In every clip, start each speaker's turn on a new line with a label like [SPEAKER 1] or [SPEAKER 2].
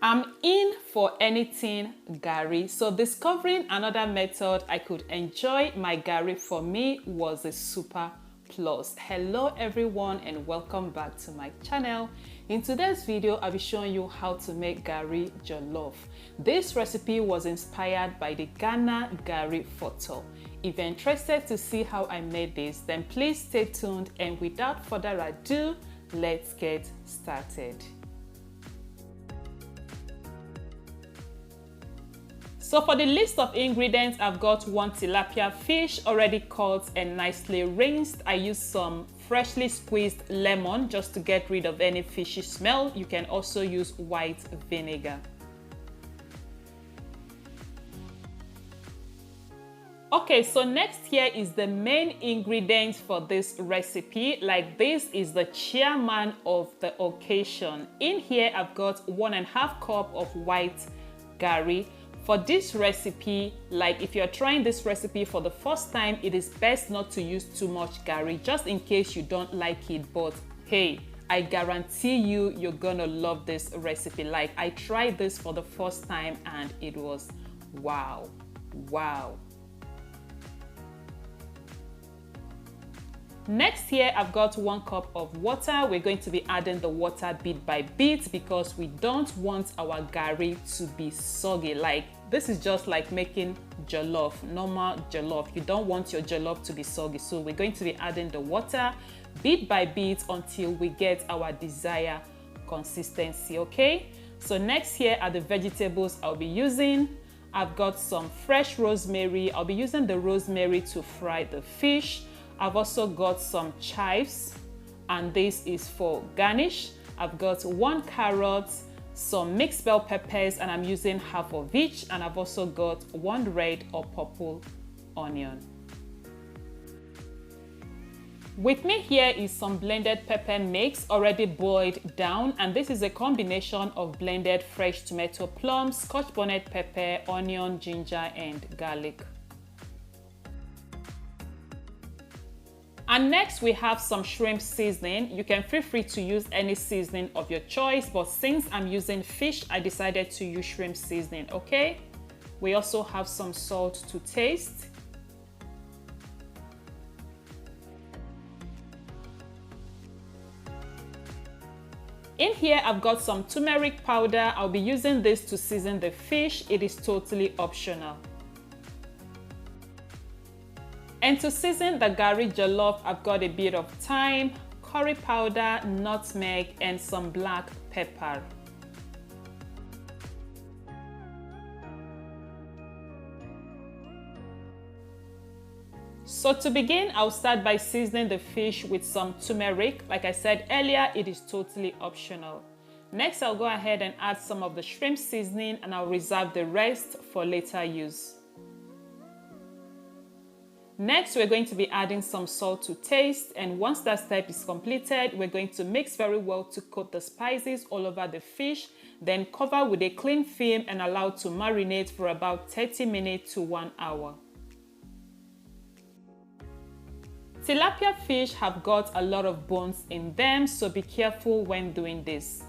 [SPEAKER 1] I'm in for anything Garri. So discovering another method I could enjoy my Garri for me was a super plus. Hello everyone and welcome back to my channel. In today's video, I'll be showing you how to make Garri Jollof. This recipe was inspired by the Ghana Garri Fotor. If you're interested to see how I made this, then please stay tuned, and without further ado, let's get started. So for the list of ingredients, I've got 1 tilapia fish already cut and nicely rinsed. I used some freshly squeezed lemon just to get rid of any fishy smell. You can also use white vinegar. Okay, so next here is the main ingredient for this recipe. Like, this is the chairman of the occasion. In here, I've got 1.5 cup of white Garri. For this recipe, like if you're trying this recipe for the first time, it is best not to use too much Garri, just in case you don't like it. But hey, I guarantee you, you're gonna love this recipe. Like, I tried this for the first time and it was wow. Next here, I've got 1 cup of water. We're going to be adding the water bit by bit because we don't want our Garri to be soggy. Like, this is just like making jollof, normal jollof. You don't want your jollof to be soggy. So we're going to be adding the water bit by bit until we get our desired consistency, okay? So next here are the vegetables I'll be using. I've got some fresh rosemary. I'll be using the rosemary to fry the fish. I've also got some chives, and this is for garnish. I've got 1 carrot, some mixed bell peppers, and I'm using half of each. And I've also got 1 red or purple onion. With me here is some blended pepper mix already boiled down, and this is a combination of blended fresh tomato plums, scotch bonnet pepper, onion, ginger, and garlic. And next we have some shrimp seasoning. You can feel free to use any seasoning of your choice, but since I'm using fish, I decided to use shrimp seasoning, okay? We also have some salt to taste. In here, I've got some turmeric powder. I'll be using this to season the fish. It is totally optional. And to season the Garri Jollof, I've got a bit of thyme, curry powder, nutmeg, and some black pepper. So to begin, I'll start by seasoning the fish with some turmeric. Like I said earlier, it is totally optional. Next, I'll go ahead and add some of the shrimp seasoning, and I'll reserve the rest for later use. Next, we're going to be adding some salt to taste, and once that step is completed, we're going to mix very well to coat the spices all over the fish, then cover with a cling film and allow to marinate for about 30 minutes to 1 hour. Tilapia fish have got a lot of bones in them, so be careful when doing this.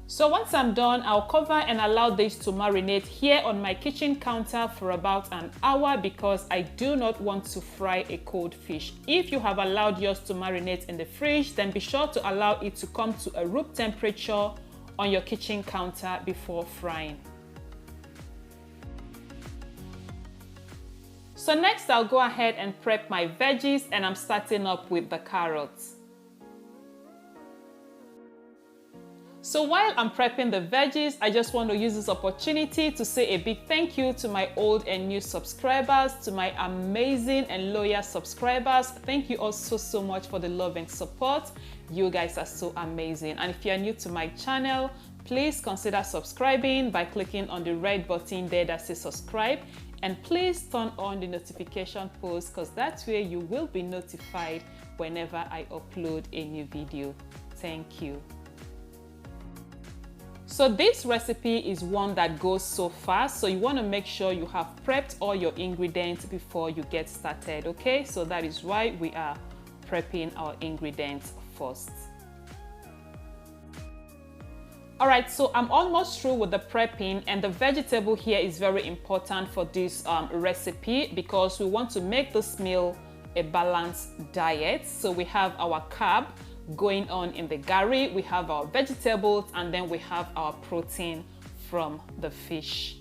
[SPEAKER 1] So once I'm done, I'll cover and allow this to marinate here on my kitchen counter for about an hour because I do not want to fry a cold fish. If you have allowed yours to marinate in the fridge, then be sure to allow it to come to a room temperature on your kitchen counter before frying. So next, I'll go ahead and prep my veggies, and I'm starting up with the carrots. So while I'm prepping the veggies, I just want to use this opportunity to say a big thank you to my old and new subscribers, to my amazing and loyal subscribers. Thank you all so much for the love and support. You guys are so amazing. And if you're new to my channel, please consider subscribing by clicking on the red button there that says subscribe. And please turn on the notification post, because that way you will be notified whenever I upload a new video. Thank you. So this recipe is one that goes so fast, so you want to make sure you have prepped all your ingredients before you get started, okay? So that is why we are prepping our ingredients first. All right, so I'm almost through with the prepping, and the vegetable here is very important for this recipe because we want to make this meal a balanced diet. So we have our carb going on in the Garri, we have our vegetables, and then we have our protein from the fish.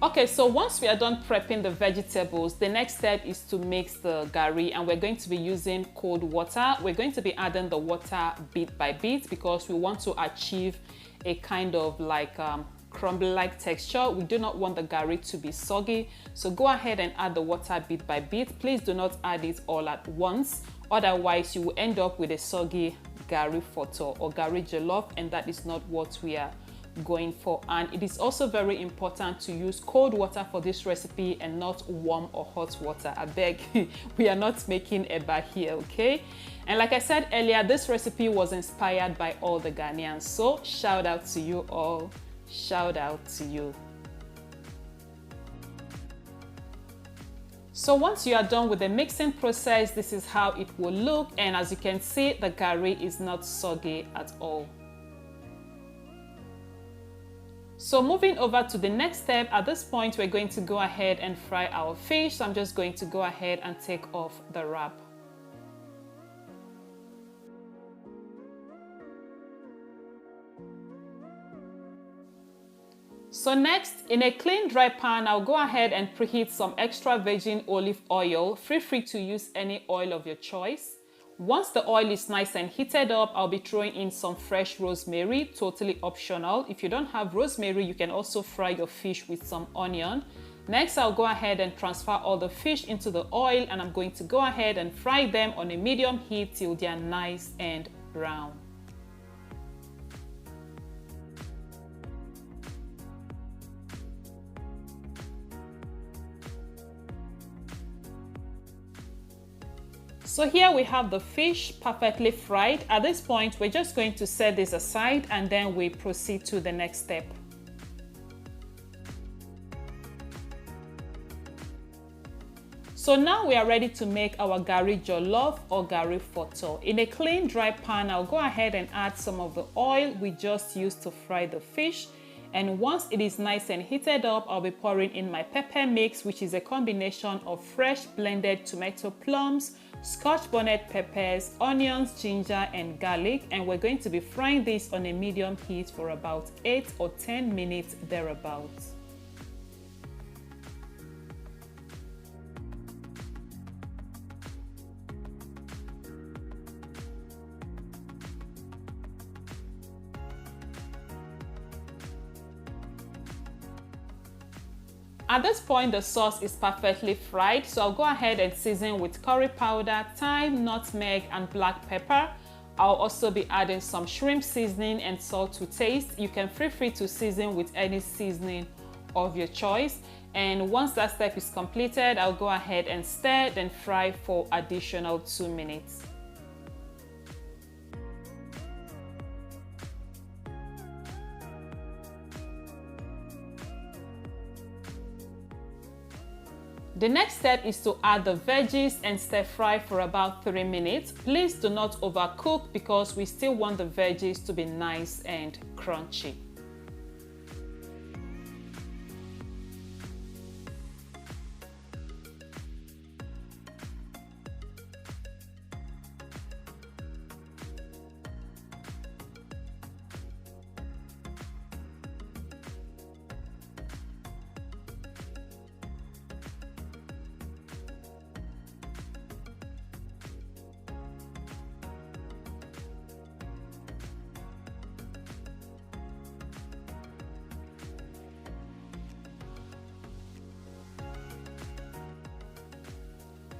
[SPEAKER 1] Okay, so once we are done prepping the vegetables, the next step is to mix the Garri, and we're going to be using cold water. We're going to be adding the water bit by bit because we want to achieve a kind of like crumble-like texture. We do not want the Garri to be soggy, so go ahead and add the water bit by bit. Please do not add it all at once, otherwise you will end up with a soggy Garri Fotor or Garri Jollof, and that is not what we are going for. And it is also very important to use cold water for this recipe and not warm or hot water. I beg, we are not making eba here, okay? And like I said earlier, this recipe was inspired by all the Ghanaians, so shout out to you all. Shout out to you. So once you are done with the mixing process, this is how it will look, and as you can see, the Garri is not soggy at all. So moving over to the next step, at this point we're going to go ahead and fry our fish. So I'm just going to go ahead and take off the wrap. So next, in a clean dry pan, I'll go ahead and preheat some extra virgin olive oil. Feel free to use any oil of your choice. Once the oil is nice and heated up, I'll be throwing in some fresh rosemary, totally optional. If you don't have rosemary, you can also fry your fish with some onion. Next, I'll go ahead and transfer all the fish into the oil, and I'm going to go ahead and fry them on a medium heat till they are nice and brown. So here we have the fish perfectly fried. At this point, we're just going to set this aside and then we proceed to the next step. So now we are ready to make our Garri Jollof or Garri Fotor. In a clean dry pan, I'll go ahead and add some of the oil we just used to fry the fish. And once it is nice and heated up, I'll be pouring in my pepper mix, which is a combination of fresh blended tomato plums, Scotch bonnet peppers, onions, ginger, and garlic. And we're going to be frying this on a medium heat for about 8 or 10 minutes thereabouts. At this point, the sauce is perfectly fried, so I'll go ahead and season with curry powder, thyme, nutmeg, and black pepper. I'll also be adding some shrimp seasoning and salt to taste. You can feel free to season with any seasoning of your choice. And once that step is completed, I'll go ahead and stir and fry for additional 2 minutes. The next step is to add the veggies and stir fry for about 3 minutes. Please do not overcook because we still want the veggies to be nice and crunchy.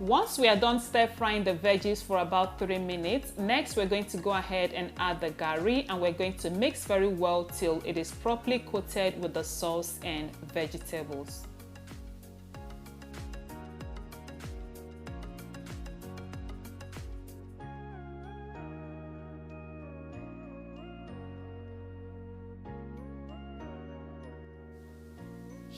[SPEAKER 1] Once we are done stir frying the veggies for about 3 minutes, next we're going to go ahead and add the Garri, and we're going to mix very well till it is properly coated with the sauce and vegetables.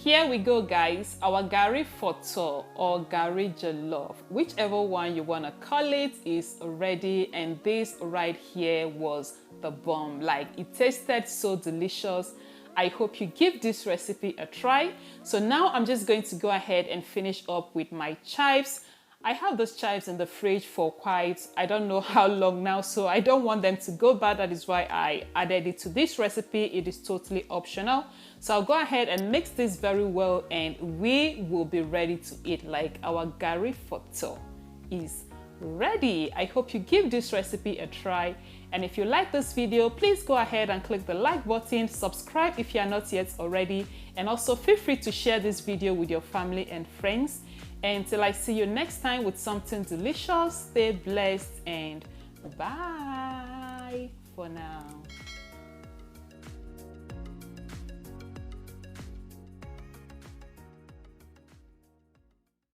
[SPEAKER 1] Here we go, guys. Our Garri Fotor or Garri Jollof, whichever one you want to call it, is ready. And this right here was the bomb. Like, it tasted so delicious. I hope you give this recipe a try. So now I'm just going to go ahead and finish up with my chives. I have those chives in the fridge for quite, I don't know how long now, so I don't want them to go bad. That is why I added it to this recipe. It is totally optional. So I'll go ahead and mix this very well and we will be ready to eat. Like, our Garri Fotor is ready. I hope you give this recipe a try. And if you like this video, please go ahead and click the like button, subscribe if you are not yet already, and also feel free to share this video with your family and friends. Until I see you next time with something delicious, stay blessed and bye for now.